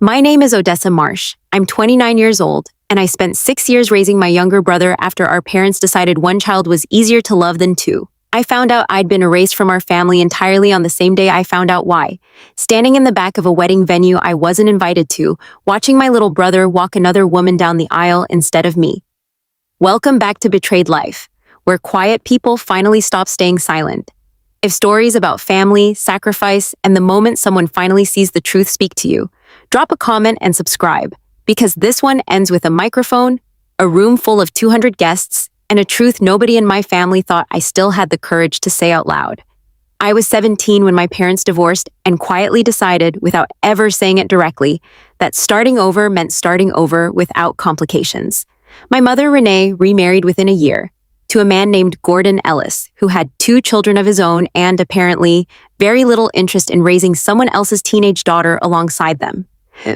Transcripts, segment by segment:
My name is Odessa Marsh. I'm 29 years old, and I spent 6 years raising my younger brother after our parents decided one child was easier to love than two. I found out I'd been erased from our family entirely on the same day I found out why. Standing in the back of a wedding venue I wasn't invited to, watching my little brother walk another woman down the aisle instead of me. Welcome back to Betrayed Life, where quiet people finally stop staying silent. If stories about family, sacrifice, and the moment someone finally sees the truth speak to you, drop a comment and subscribe, because this one ends with a microphone, a room full of 200 guests, and a truth nobody in my family thought I still had the courage to say out loud. I was 17 when my parents divorced and quietly decided, without ever saying it directly, that starting over meant starting over without complications. My mother, Renee, remarried within a year to a man named Gordon Ellis, who had 2 children of his own and, apparently, very little interest in raising someone else's teenage daughter alongside them.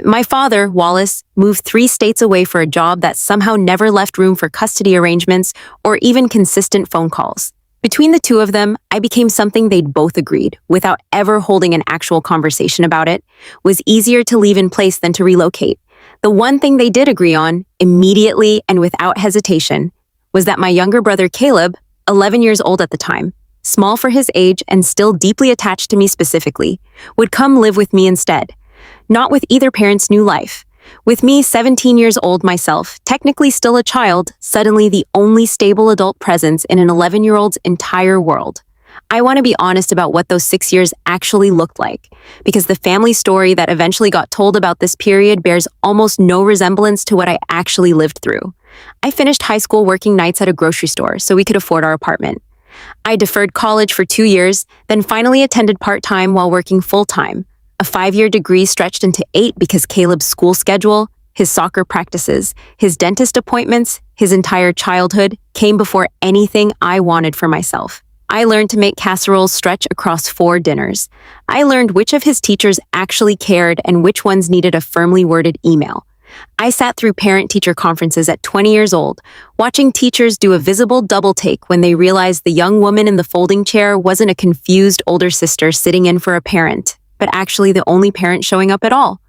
My father, Wallace, moved 3 states away for a job that somehow never left room for custody arrangements or even consistent phone calls. Between the two of them, I became something they'd both agreed, without ever holding an actual conversation about it, was easier to leave in place than to relocate. The one thing they did agree on, immediately and without hesitation, was that my younger brother Caleb, 11 years old at the time, small for his age and still deeply attached to me specifically, would come live with me instead. Not with either parent's new life. With me, 17 years old myself, technically still a child, suddenly the only stable adult presence in an 11-year-old's entire world. I want to be honest about what those 6 years actually looked like, because the family story that eventually got told about this period bears almost no resemblance to what I actually lived through. I finished high school working nights at a grocery store so we could afford our apartment. I deferred college for 2 years, then finally attended part-time while working full-time. A 5-year degree stretched into 8 because Caleb's school schedule, his soccer practices, his dentist appointments, his entire childhood came before anything I wanted for myself. I learned to make casseroles stretch across 4 dinners. I learned which of his teachers actually cared and which ones needed a firmly worded email. I sat through parent-teacher conferences at 20 years old, watching teachers do a visible double take when they realized the young woman in the folding chair wasn't a confused older sister sitting in for a parent, but actually the only parent showing up at all.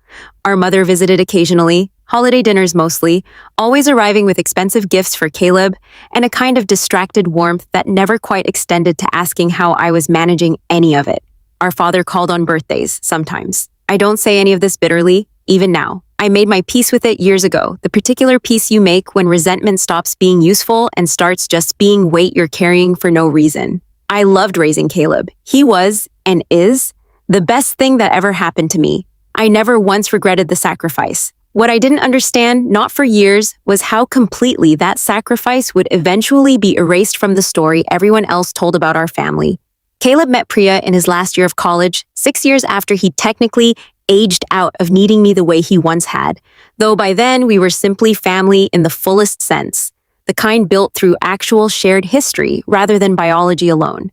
Our mother visited occasionally, holiday dinners mostly, always arriving with expensive gifts for Caleb, and a kind of distracted warmth that never quite extended to asking how I was managing any of it. Our father called on birthdays, sometimes. I don't say any of this bitterly, even now. I made my peace with it years ago, the particular peace you make when resentment stops being useful and starts just being weight you're carrying for no reason. I loved raising Caleb. He was, and is, the best thing that ever happened to me. I never once regretted the sacrifice. What I didn't understand, not for years, was how completely that sacrifice would eventually be erased from the story everyone else told about our family. Caleb met Priya in his last year of college, 6 years after he technically aged out of needing me the way he once had, though by then we were simply family in the fullest sense, the kind built through actual shared history rather than biology alone.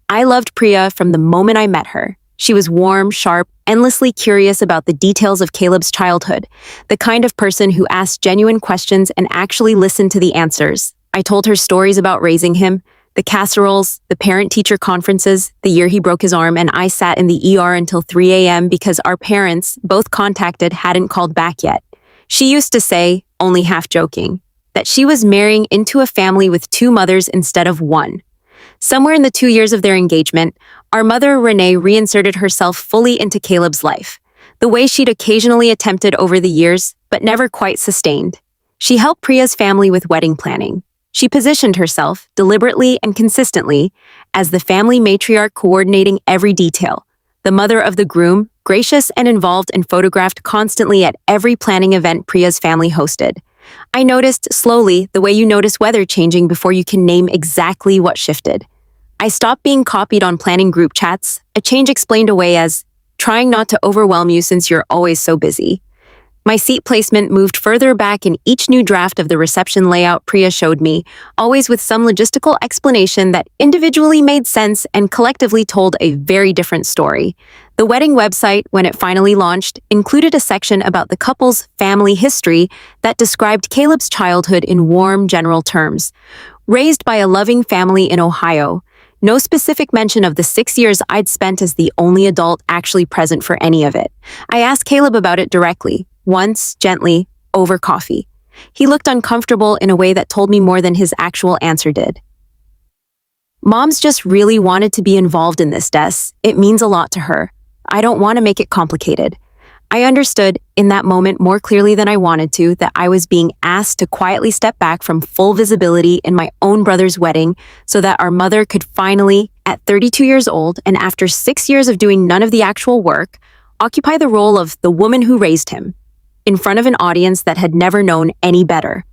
I loved Priya from the moment I met her. She was warm, sharp, endlessly curious about the details of Caleb's childhood, the kind of person who asked genuine questions and actually listened to the answers. I told her stories about raising him, the casseroles, the parent-teacher conferences, the year he broke his arm, and I sat in the ER until 3 a.m. because our parents, both contacted, hadn't called back yet. She used to say, only half joking, that she was marrying into a family with 2 mothers instead of 1. Somewhere in the 2 years of their engagement, our mother, Renee, reinserted herself fully into Caleb's life, the way she'd occasionally attempted over the years, but never quite sustained. She helped Priya's family with wedding planning. She positioned herself, deliberately and consistently, as the family matriarch coordinating every detail, the mother of the groom, gracious and involved and photographed constantly at every planning event Priya's family hosted. I noticed, slowly, the way you notice weather changing before you can name exactly what shifted. I stopped being copied on planning group chats, a change explained away as, trying not to overwhelm you since you're always so busy. My seat placement moved further back in each new draft of the reception layout Priya showed me, always with some logistical explanation that individually made sense and collectively told a very different story. The wedding website, when it finally launched, included a section about the couple's family history that described Caleb's childhood in warm, general terms. Raised by a loving family in Ohio, No specific mention of the 6 years I'd spent as the only adult actually present for any of it. I asked Caleb about it directly, once, gently, over coffee. He looked uncomfortable in a way that told me more than his actual answer did. Mom's just really wanted to be involved in this, Des. It means a lot to her. I don't want to make it complicated. I understood, in that moment more clearly than I wanted to, that I was being asked to quietly step back from full visibility in my own brother's wedding so that our mother could finally, at 32 years old and after 6 years of doing none of the actual work, occupy the role of the woman who raised him, in front of an audience that had never known any better.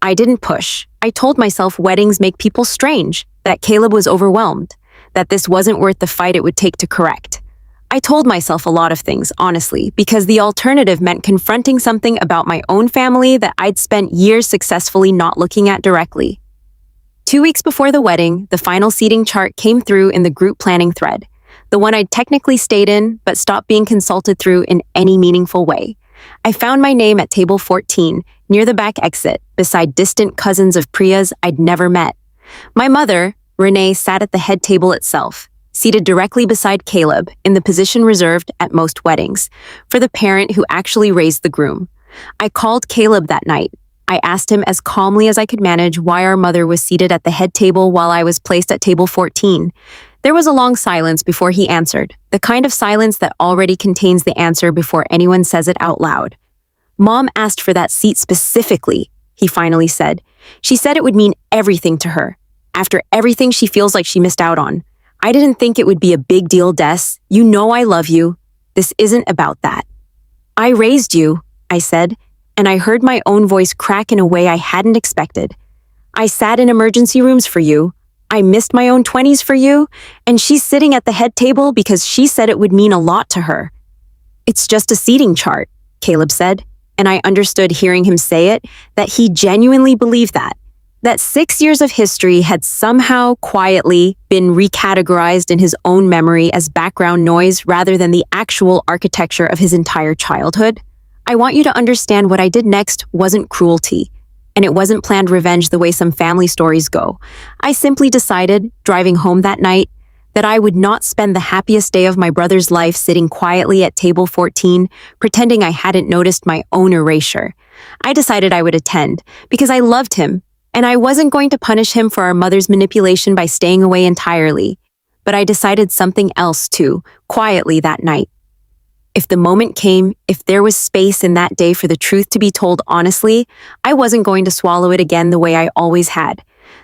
I didn't push. I told myself weddings make people strange, that Caleb was overwhelmed, that this wasn't worth the fight it would take to correct. I told myself a lot of things, honestly, because the alternative meant confronting something about my own family that I'd spent years successfully not looking at directly. 2 weeks before the wedding, the final seating chart came through in the group planning thread, the one I'd technically stayed in but stopped being consulted through in any meaningful way. I found my name at table 14, near the back exit, beside distant cousins of Priya's I'd never met. My mother, Renee, sat at the head table itself, seated directly beside Caleb in the position reserved at most weddings, for the parent who actually raised the groom. I called Caleb that night. I asked him as calmly as I could manage why our mother was seated at the head table while I was placed at table 14. There was a long silence before he answered, the kind of silence that already contains the answer before anyone says it out loud. Mom asked for that seat specifically, he finally said. She said it would mean everything to her, after everything she feels like she missed out on. I didn't think it would be a big deal, Des. You know I love you. This isn't about that. I raised you, I said, and I heard my own voice crack in a way I hadn't expected. I sat in emergency rooms for you. I missed my own 20s for you, and she's sitting at the head table because she said it would mean a lot to her. It's just a seating chart, Caleb said, and I understood hearing him say it, that he genuinely believed that 6 years of history had somehow quietly been recategorized in his own memory as background noise rather than the actual architecture of his entire childhood. I want you to understand what I did next wasn't cruelty, and it wasn't planned revenge the way some family stories go. I simply decided, driving home that night, that I would not spend the happiest day of my brother's life sitting quietly at table 14, pretending I hadn't noticed my own erasure. I decided I would attend, because I loved him, and I wasn't going to punish him for our mother's manipulation by staying away entirely. But I decided something else too, quietly that night. If the moment came, if there was space in that day for the truth to be told honestly, I wasn't going to swallow it again the way I always had.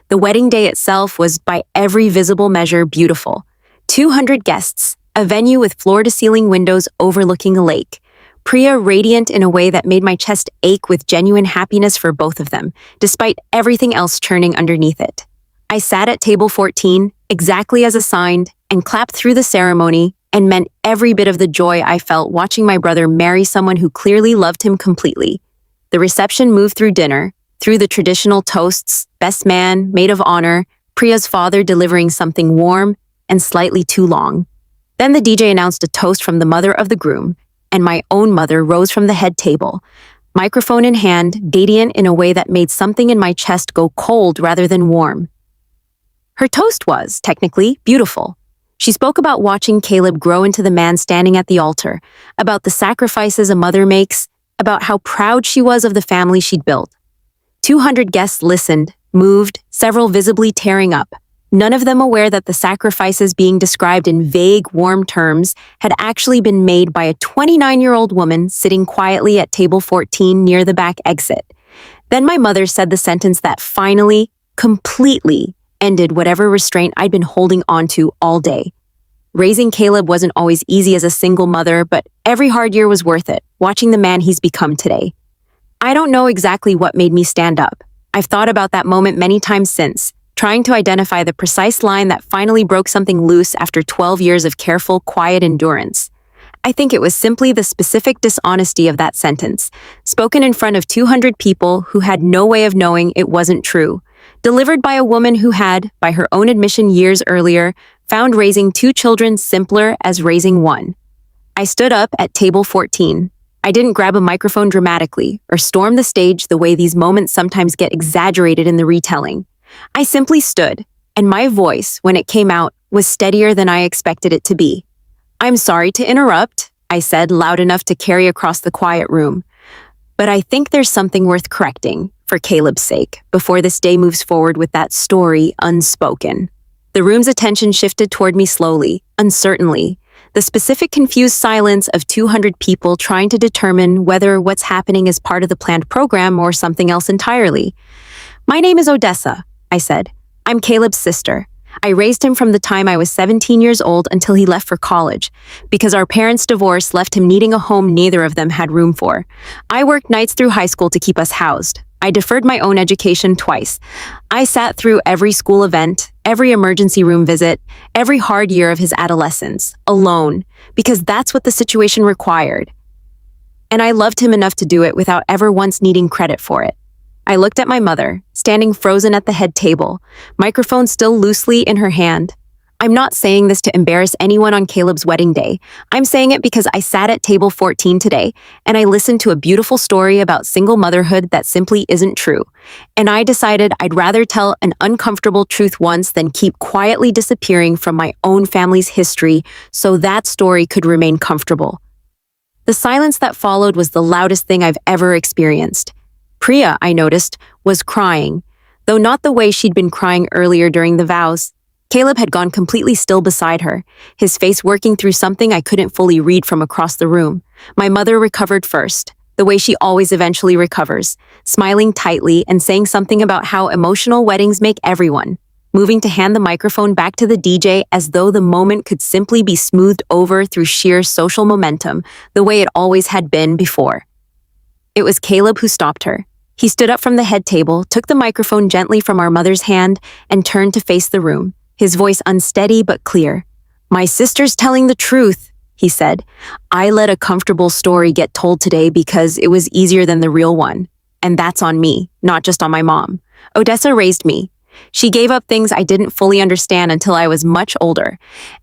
The wedding day itself was, by every visible measure, beautiful. 200 guests, a venue with floor-to-ceiling windows overlooking a lake. Priya radiant in a way that made my chest ache with genuine happiness for both of them, despite everything else churning underneath it. I sat at table 14, exactly as assigned, and clapped through the ceremony, and meant every bit of the joy I felt watching my brother marry someone who clearly loved him completely. The reception moved through dinner, through the traditional toasts, best man, maid of honor, Priya's father delivering something warm and slightly too long. Then the DJ announced a toast from the mother of the groom, and my own mother rose from the head table, microphone in hand, radiant in a way that made something in my chest go cold rather than warm. Her toast was, technically, beautiful. She spoke about watching Caleb grow into the man standing at the altar, about the sacrifices a mother makes, about how proud she was of the family she'd built. 200 guests listened, moved, several visibly tearing up, none of them aware that the sacrifices being described in vague, warm terms had actually been made by a 29-year-old woman sitting quietly at table 14 near the back exit. Then my mother said the sentence that finally, completely, ended whatever restraint I'd been holding onto all day. Raising Caleb wasn't always easy as a single mother, but every hard year was worth it, watching the man he's become today. I don't know exactly what made me stand up. I've thought about that moment many times since, trying to identify the precise line that finally broke something loose after 12 years of careful, quiet endurance. I think it was simply the specific dishonesty of that sentence, spoken in front of 200 people who had no way of knowing it wasn't true, delivered by a woman who had, by her own admission years earlier, found raising 2 children simpler as raising one. I stood up at table 14. I didn't grab a microphone dramatically or storm the stage the way these moments sometimes get exaggerated in the retelling. I simply stood, and my voice, when it came out, was steadier than I expected it to be. "I'm sorry to interrupt," I said, loud enough to carry across the quiet room. "But I think there's something worth correcting, for Caleb's sake, before this day moves forward with that story unspoken." The room's attention shifted toward me slowly, uncertainly, the specific confused silence of 200 people trying to determine whether what's happening is part of the planned program or something else entirely. "My name is Odessa," I said. "I'm Caleb's sister. I raised him from the time I was 17 years old until he left for college, because our parents' divorce left him needing a home neither of them had room for. I worked nights through high school to keep us housed. I deferred my own education twice. I sat through every school event, every emergency room visit, every hard year of his adolescence, alone, because that's what the situation required. And I loved him enough to do it without ever once needing credit for it." I looked at my mother, standing frozen at the head table, microphone still loosely in her hand. I'm not saying this to embarrass anyone on Caleb's wedding day. I'm saying it because I sat at table 14 today, and I listened to a beautiful story about single motherhood that simply isn't true. And I decided I'd rather tell an uncomfortable truth once than keep quietly disappearing from my own family's history so that story could remain comfortable. The silence that followed was the loudest thing I've ever experienced. Priya, I noticed, was crying, though not the way she'd been crying earlier during the vows. Caleb had gone completely still beside her, his face working through something I couldn't fully read from across the room. My mother recovered first, the way she always eventually recovers, smiling tightly and saying something about how emotional weddings make everyone, moving to hand the microphone back to the DJ as though the moment could simply be smoothed over through sheer social momentum, the way it always had been before. It was Caleb who stopped her. He stood up from the head table, took the microphone gently from our mother's hand, and turned to face the room, his voice unsteady but clear. "My sister's telling the truth," he said. "I let a comfortable story get told today because it was easier than the real one. And that's on me, not just on my mom. Odessa raised me. She gave up things I didn't fully understand until I was much older.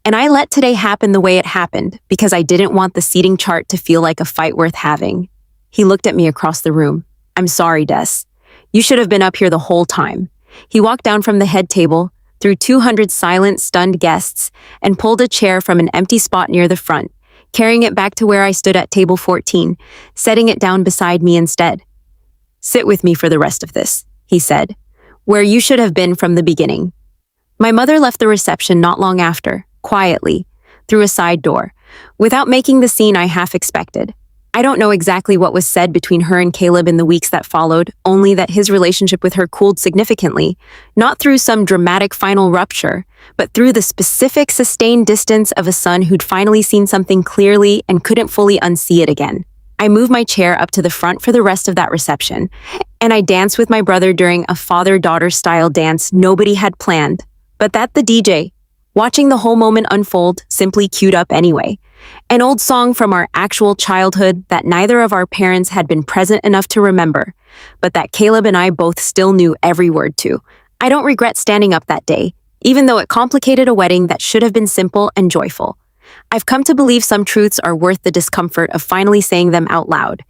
And I let today happen the way it happened because I didn't want the seating chart to feel like a fight worth having." He looked at me across the room. "I'm sorry, Des. You should have been up here the whole time." He walked down from the head table, through 200 silent, stunned guests, and pulled a chair from an empty spot near the front, carrying it back to where I stood at table 14, setting it down beside me instead. "Sit with me for the rest of this," he said, "where you should have been from the beginning." My mother left the reception not long after, quietly, through a side door, without making the scene I half expected. I don't know exactly what was said between her and Caleb in the weeks that followed, only that his relationship with her cooled significantly, not through some dramatic final rupture, but through the specific sustained distance of a son who'd finally seen something clearly and couldn't fully unsee it again. I moved my chair up to the front for the rest of that reception, and I danced with my brother during a father-daughter style dance nobody had planned, but that the DJ, watching the whole moment unfold, simply queued up anyway. An old song from our actual childhood that neither of our parents had been present enough to remember, but that Caleb and I both still knew every word to. I don't regret standing up that day, even though it complicated a wedding that should have been simple and joyful. I've come to believe some truths are worth the discomfort of finally saying them out loud,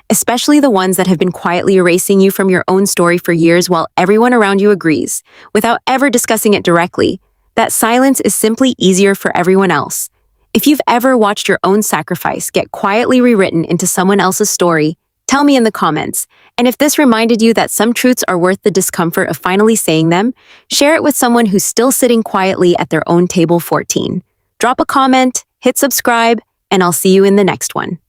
especially the ones that have been quietly erasing you from your own story for years while everyone around you agrees, without ever discussing it directly. That silence is simply easier for everyone else. If you've ever watched your own sacrifice get quietly rewritten into someone else's story, tell me in the comments. And if this reminded you that some truths are worth the discomfort of finally saying them, share it with someone who's still sitting quietly at their own table 14. Drop a comment, hit subscribe, and I'll see you in the next one.